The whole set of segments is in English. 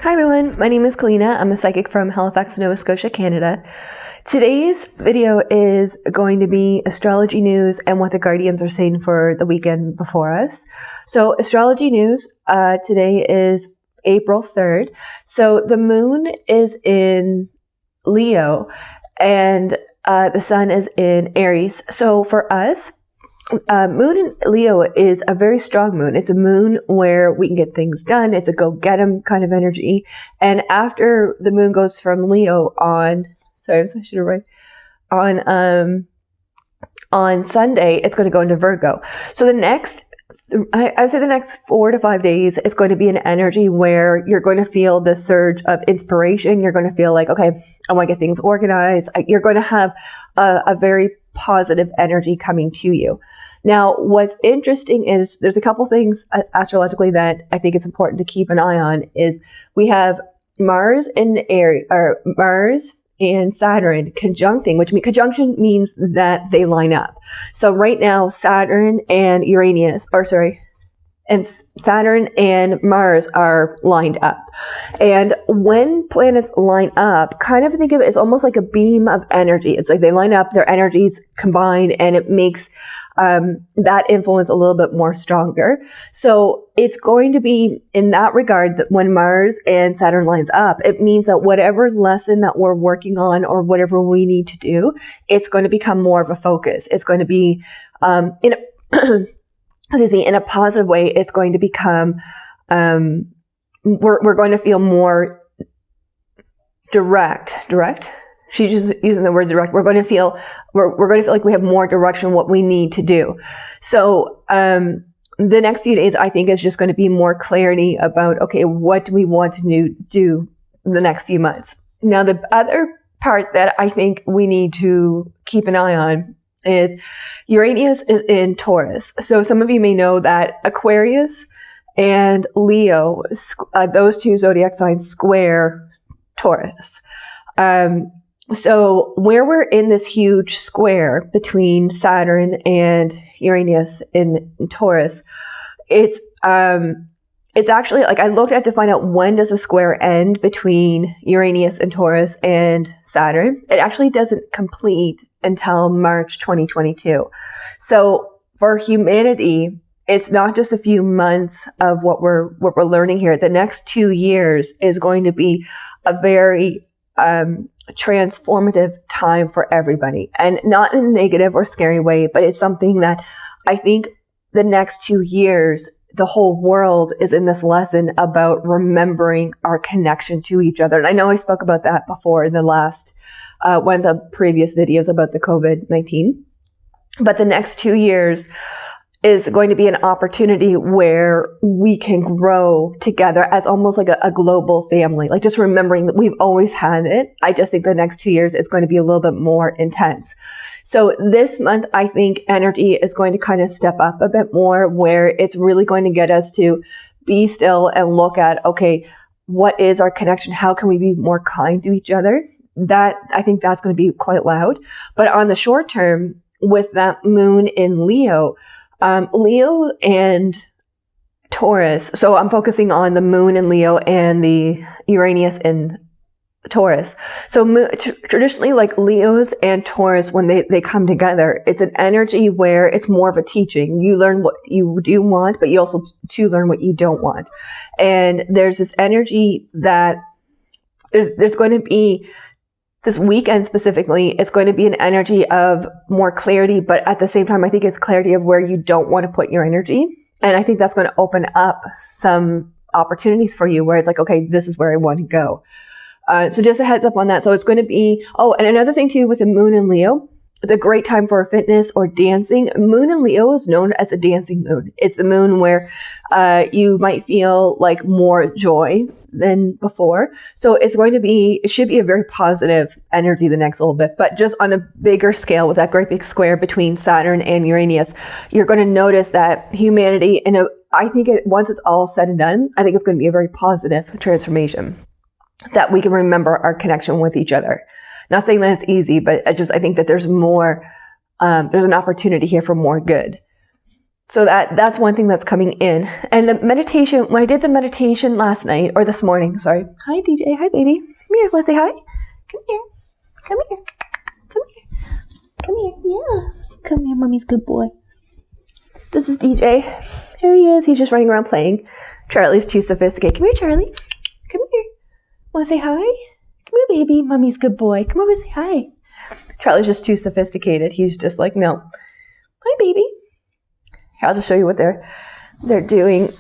Hi everyone, my name is Kelliena. I'm a psychic from Halifax, Nova Scotia, Canada. Today's video is going to be astrology news and what the guardians are saying for the weekend before us. So astrology news, today is April 3rd. So the moon is in Leo and the sun is in Aries. So for us, moon in Leo is a very strong moon. It's a moon where we can get things done. It's a go-get-'em kind of energy. And after the moon goes from Leo on Sunday, it's going to go into Virgo. So the next, I would say the next 4 to 5 days is going to be an energy where you're going to feel the surge of inspiration. You're going to feel like, okay, I want to get things organized. You're going to have a very positive energy coming to you. Now, what's interesting is there's a couple things astrologically that I think it's important to keep an eye on. Is we have Mars in Aries, or Mars and Saturn conjuncting, which conjunction means that they line up. So right now, Saturn and Saturn and Mars are lined up. And when planets line up, kind of think of it as almost like a beam of energy. It's like they line up, their energies combine, and it makes that influence a little bit more stronger. So it's going to be in that regard that when Mars and Saturn lines up, it means that whatever lesson that we're working on or whatever we need to do, it's going to become more of a focus. It's going to be in a positive way. It's going to become we're going to feel more direct. She's just using the word direct. We're going to feel like we have more direction what we need to do. So the next few days, I think, is just going to be more clarity about, okay, what do we want to do the next few months? Now, the other part that I think we need to keep an eye on is Uranus is in Taurus. So some of you may know that Aquarius and Leo, those two zodiac signs square Taurus. So where we're in this huge square between Saturn and Uranus in Taurus, it's actually, like, I looked at to find out when does the square end between Uranus and Taurus and Saturn. It actually doesn't complete until March 2022. So for humanity, it's not just a few months of what we're learning here. The next 2 years is going to be a very transformative time for everybody, and not in a negative or scary way, but it's something that I think the next 2 years, the whole world is in this lesson about remembering our connection to each other. And I know I spoke about that before in the last, one of the previous videos about the COVID-19, but the next 2 years is going to be an opportunity where we can grow together as almost like a global family. Like, just remembering that we've always had it. I just think the next 2 years it's going to be a little bit more intense. So this month, I think energy is going to kind of step up a bit more, where it's really going to get us to be still and look at, okay, what is our connection? How can we be more kind to each other? That, I think that's going to be quite loud. But on the short term, with that moon in Leo, Leo and Taurus. So I'm focusing on the moon in Leo and the Uranus in Taurus. So traditionally, like, Leos and Taurus, when they come together, it's an energy where it's more of a teaching. You learn what you do want, but you also to learn what you don't want. And there's this energy that there's going to be, this weekend specifically, it's going to be an energy of more clarity, but at the same time, I think it's clarity of where you don't want to put your energy. And I think that's going to open up some opportunities for you where it's like, okay, this is where I want to go. So just a heads up on that. So it's going to be, and another thing too with the moon in Leo, it's a great time for fitness or dancing. Moon in Leo is known as a dancing moon. It's a moon where you might feel like more joy than before. So it should be a very positive energy the next little bit. But just on a bigger scale, with that great big square between Saturn and Uranus, you're going to notice that humanity, I think once it's all said and done, I think it's going to be a very positive transformation, that we can remember our connection with each other. Not saying that it's easy, but I think that there's more, there's an opportunity here for more good. So that's one thing that's coming in. And the meditation, when I did the meditation last night, or this morning, sorry. Hi, DJ. Hi, baby. Come here. Want to say hi? Come here. Come here. Come here. Come here. Yeah. Come here, mommy's good boy. This is DJ. There he is. He's just running around playing. Charlie's too sophisticated. Come here, Charlie. Come here. Want to say hi? Come here, baby. Mommy's good boy. Come over and say hi. Charlie's just too sophisticated. He's just like, no. Hi, baby. Here, I'll just show you what they're doing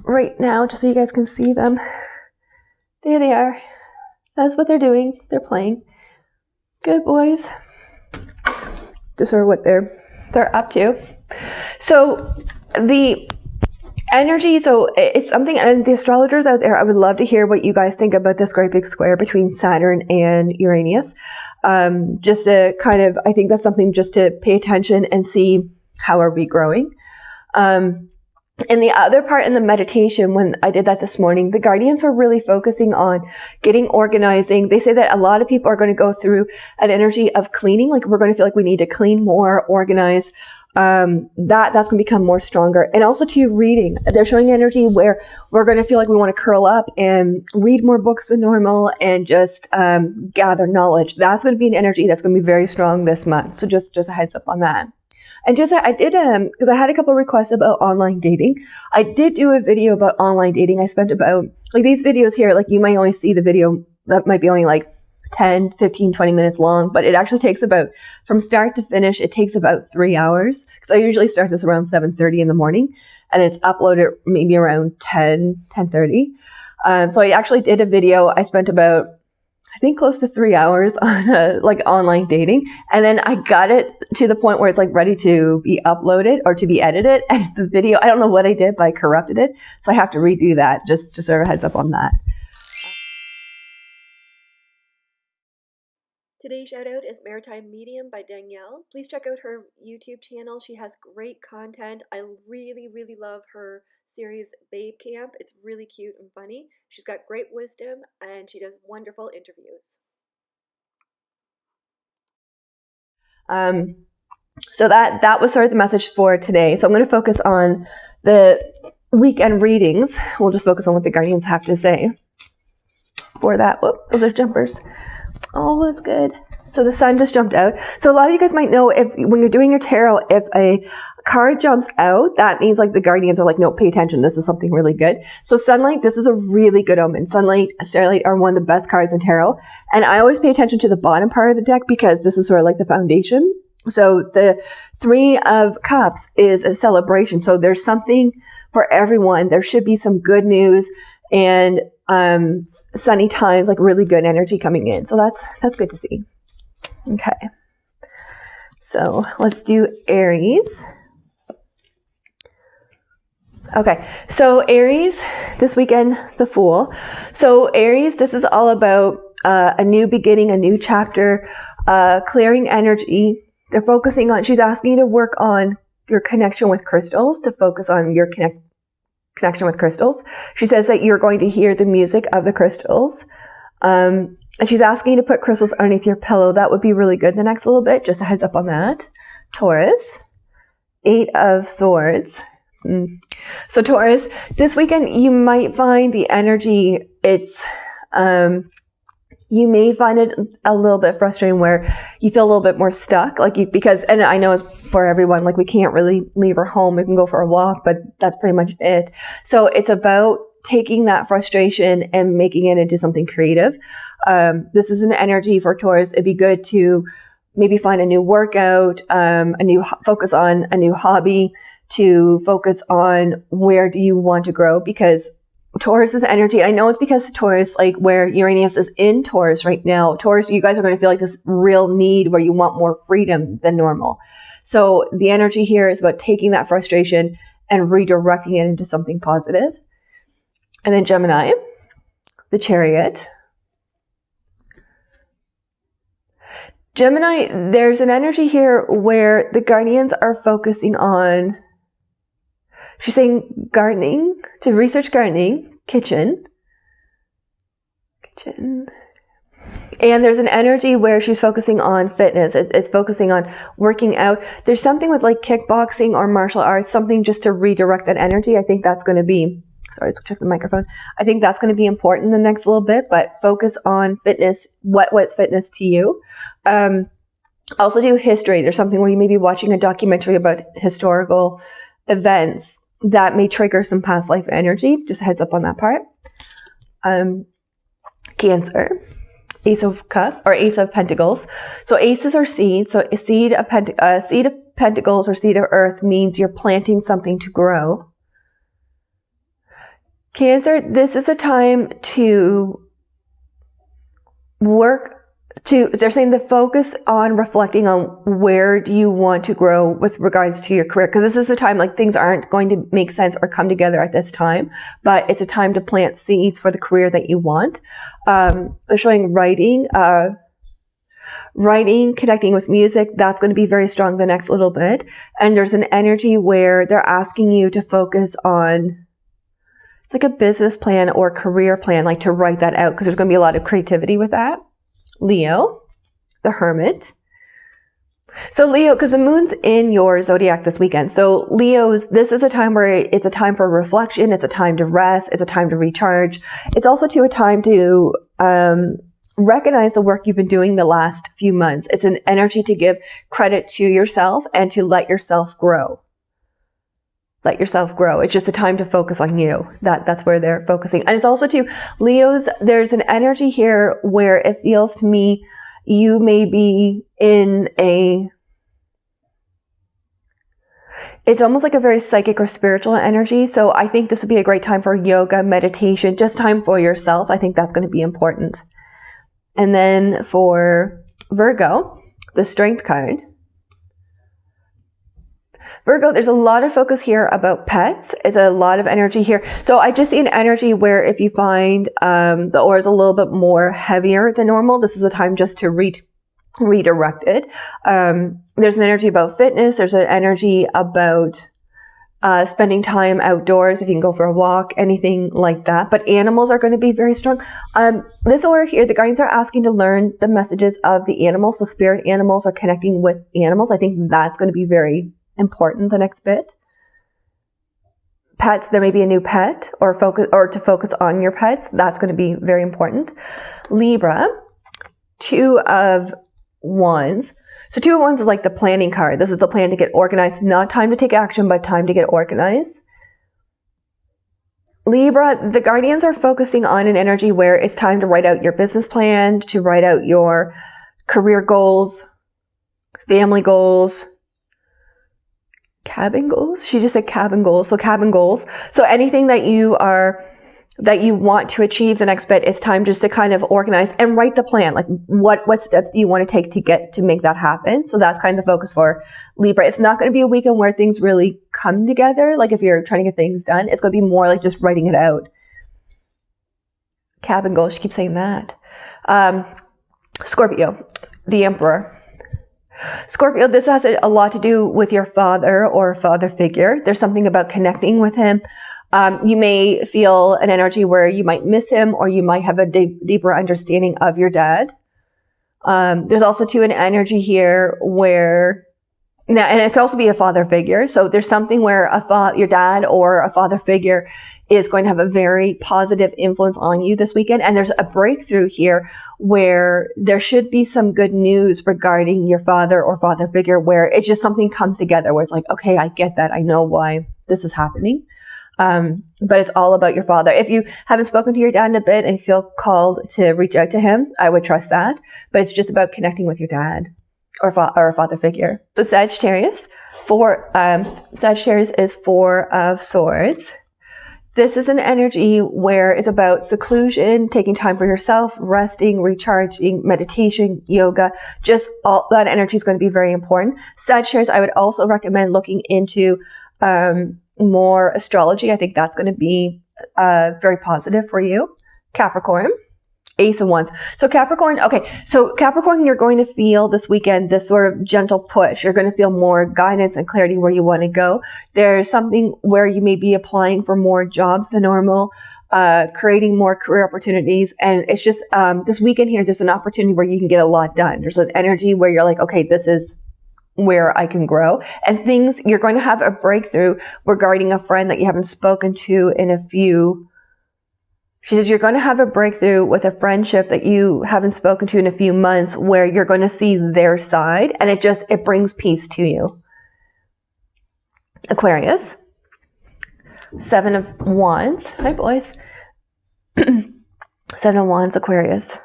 right now, just so you guys can see them. There they are. That's what they're doing. They're playing. Good boys. Just sort of what they're up to. So the energy, so it's something, and the astrologers out there, I would love to hear what you guys think about this great big square between Saturn and Uranus. Just to kind of, I think that's something just to pay attention and see how are we growing. And the other part in the meditation, when I did that this morning, the guardians were really focusing on getting organizing. They say that a lot of people are going to go through an energy of cleaning, like we're going to feel like we need to clean more, organize. That's going to become more stronger. And also to reading. They're showing energy where we're going to feel like we want to curl up and read more books than normal and just gather knowledge. That's going to be an energy that's going to be very strong this month. So just a heads up on that. And just, I did, because I had a couple of requests about online dating. I did do a video about online dating. I spent about, like these videos here, like you might only see the video that might be only like 10, 15, 20 minutes long, but it actually takes about, from start to finish, it takes about 3 hours. Because I usually start this around 7:30 in the morning, and it's uploaded maybe around 10:30. So I actually did a video. I spent about, I think, close to 3 hours on like online dating. And then I got it to the point where it's like ready to be uploaded or to be edited. And the video, I don't know what I did, but I corrupted it. So I have to redo that, just sort of a heads up on that. Today's shout out is Maritime Medium by Danielle. Please check out her YouTube channel. She has great content. I really, really love her series Babe Camp. It's really cute and funny. She's got great wisdom and she does wonderful interviews. So that was sort of the message for today. So I'm going to focus on the weekend readings. We'll just focus on what the guardians have to say for that. Whoop, those are jumpers. Oh, that's good. So the sun just jumped out. So a lot of you guys might know, if when you're doing your tarot, if a card jumps out, that means like the guardians are like, no, pay attention. This is something really good. So sunlight, this is a really good omen. Sunlight, starlight are one of the best cards in tarot. And I always pay attention to the bottom part of the deck because this is sort of like the foundation. So the 3 of Cups is a celebration. So there's something for everyone. There should be some good news and sunny times, like really good energy coming in. So that's good to see. Okay. So let's do Aries. Okay. So Aries, this weekend, the Fool. So Aries, this is all about a new beginning, a new chapter, clearing energy. They're focusing on, she's asking you to work on your connection with crystals, to focus on your connection with crystals. She says that you're going to hear the music of the crystals. And she's asking you to put crystals underneath your pillow. That would be really good the next little bit. Just a heads up on that. Taurus, 8 of Swords. So Taurus, this weekend you might find the energy, it's, you may find it a little bit frustrating where you feel a little bit more stuck, because, and I know it's for everyone, like we can't really leave our home. We can go for a walk, but that's pretty much it. So it's about taking that frustration and making it into something creative. This is an energy for Taurus. It'd be good to maybe find a new workout, focus on a new hobby, to focus on where do you want to grow, because Taurus's energy, I know it's because Taurus, like where Uranus is in Taurus right now, Taurus, you guys are going to feel like this real need where you want more freedom than normal. So the energy here is about taking that frustration and redirecting it into something positive. And then Gemini, the Chariot. Gemini, there's an energy here where the guardians are focusing on, she's saying gardening, to research gardening, kitchen. And there's an energy where she's focusing on fitness. It's focusing on working out. There's something with like kickboxing or martial arts, something just to redirect that energy. I think that's going to be, sorry, let's check the microphone. I think that's going to be important in the next little bit, but focus on fitness. What's fitness to you? Also do history. There's something where you may be watching a documentary about historical events that may trigger some past life energy. Just a heads up on that part. Cancer. Ace of Cups or Ace of Pentacles. So aces are seeds. So a seed of Pentacles or seed of Earth means you're planting something to grow. Cancer, this is a time to they're saying the focus on reflecting on where do you want to grow with regards to your career. Because this is the time like things aren't going to make sense or come together at this time, but it's a time to plant seeds for the career that you want. They're showing writing, connecting with music. That's going to be very strong the next little bit. And there's an energy where they're asking you to focus on, it's like a business plan or career plan, like to write that out because there's going to be a lot of creativity with that. Leo, the Hermit. So Leo, because the moon's in your zodiac this weekend. So Leo's, this is a time where it's a time for reflection. It's a time to rest. It's a time to recharge. It's also a time to recognize the work you've been doing the last few months. It's an energy to give credit to yourself and to let yourself grow. Let yourself grow. It's just a time to focus on you. That's where they're focusing. And it's also Leo's, there's an energy here where it feels to me you may be in it's almost like a very psychic or spiritual energy. So I think this would be a great time for yoga, meditation, just time for yourself. I think that's going to be important. And then for Virgo, the Strength card. Virgo, there's a lot of focus here about pets. It's a lot of energy here. So I just see an energy where if you find the aura is a little bit more heavier than normal, this is a time just to redirect it. There's an energy about fitness. There's an energy about spending time outdoors, if you can go for a walk, anything like that. But animals are going to be very strong. This aura here, the guardians are asking to learn the messages of the animals. So spirit animals are connecting with animals. I think that's going to be very important the next bit. Pets, there may be a new pet or to focus on your pets. That's going to be very important. Libra, 2 of Wands. So 2 of Wands is like the planning card. This is the plan to get organized. Not time to take action, but time to get organized. Libra, the guardians are focusing on an energy where it's time to write out your business plan, to write out your career goals, family goals, cabin goals. She just said cabin goals. So cabin goals. So anything that you want to achieve the next bit, it's time just to kind of organize and write the plan. Like what steps do you want to take to make that happen? So that's kind of the focus for Libra. It's not going to be a weekend where things really come together. Like if you're trying to get things done, it's going to be more like just writing it out. Cabin goals. She keeps saying that. Scorpio, the Emperor. Scorpio, this has a lot to do with your father or father figure. There's something about connecting with him. You may feel an energy where you might miss him or you might have a deeper understanding of your dad. There's also an energy here where, now, and it could also be a father figure. So there's something where your dad or a father figure is going to have a very positive influence on you this weekend. And there's a breakthrough here where there should be some good news regarding your father or father figure, where it's just something comes together where it's like, okay, I get that. I know why this is happening. But it's all about your father. If you haven't spoken to your dad in a bit and feel called to reach out to him, I would trust that. But it's just about connecting with your dad or a father figure. So Sagittarius is 4 of Swords. This is an energy where it's about seclusion, taking time for yourself, resting, recharging, meditation, yoga. Just all that energy is going to be very important. Sagittarius, I would also recommend looking into more astrology. I think that's going to be very positive for you. Capricorn, Ace of Wands. So Capricorn, you're going to feel this weekend this sort of gentle push. You're going to feel more guidance and clarity where you want to go. There's something where you may be applying for more jobs than normal. creating more career opportunities. And it's just this weekend here, there's an opportunity where you can get a lot done. There's an energy where you're like, okay, this is where I can grow. And things, you're going to have a breakthrough regarding a friend that you haven't spoken to in a few. She says you're going to have a breakthrough with a friendship that you haven't spoken to in a few months, where you're going to see their side, and it brings peace to you. Aquarius. 7 of Wands. Hi, boys. 7 of Wands, Aquarius.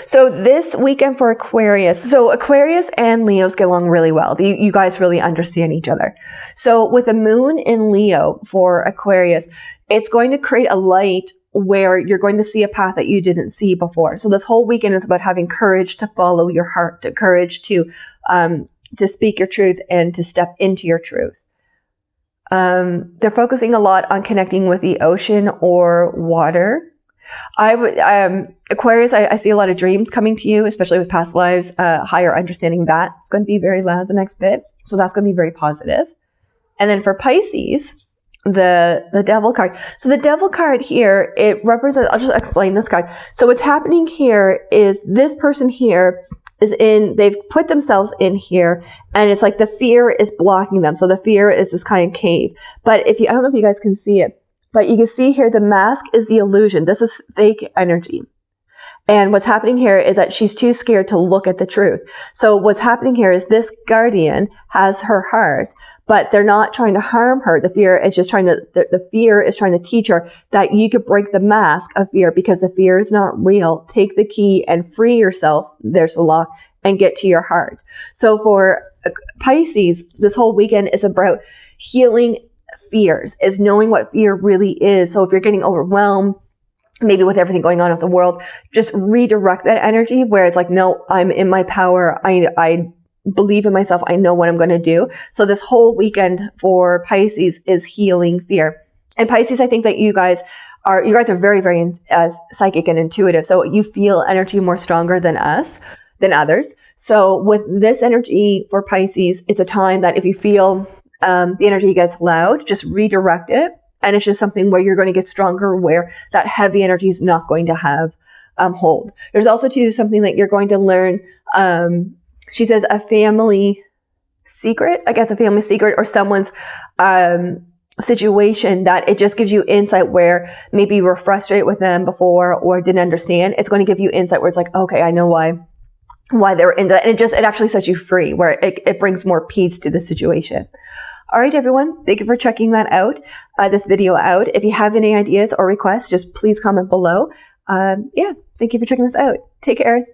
So this weekend for Aquarius, so Aquarius and Leos get along really well. You guys really understand each other. So with the moon in Leo for Aquarius, it's going to create a light where you're going to see a path that you didn't see before. So this whole weekend is about having courage to follow your heart, the courage to speak your truth and to step into your truth. They're focusing a lot on connecting with the ocean or water. Aquarius, I see a lot of dreams coming to you, especially with past lives, higher understanding that. It's going to be very loud the next bit. So that's going to be very positive. And then for Pisces, the Devil card. So the Devil card here, it represents, I'll just explain this card. So what's happening here is this person here they've put themselves in here, and it's like the fear is blocking them. So the fear is this kind of cave. But I don't know if you guys can see it, but you can see here the mask is the illusion. This is fake energy. And what's happening here is that she's too scared to look at the truth. So what's happening here is this guardian has her heart, but they're not trying to harm her. The fear is trying to teach her that you could break the mask of fear, because the fear is not real. Take the key and free yourself. There's the lock, and get to your heart. So for Pisces, this whole weekend is about healing fears, is knowing what fear really is. So if you're getting overwhelmed, maybe with everything going on in the world, just redirect that energy where it's like, no, I'm in my power. I believe in myself. I know what I'm going to do. So this whole weekend for Pisces is healing fear. And Pisces, I think that you guys are very, very psychic and intuitive. So you feel energy more stronger than others. So with this energy for Pisces, it's a time that if you feel the energy gets loud, just redirect it. And it's just something where you're going to get stronger, where that heavy energy is not going to have hold. There's also too something that you're going to learn. She says a family secret, or someone's situation, that it just gives you insight where maybe you were frustrated with them before or didn't understand. It's going to give you insight where it's like, okay, I know why they were in that. And it actually sets you free, where it brings more peace to the situation. All right, everyone. Thank you for checking this video out. If you have any ideas or requests, just please comment below. Thank you for checking this out. Take care.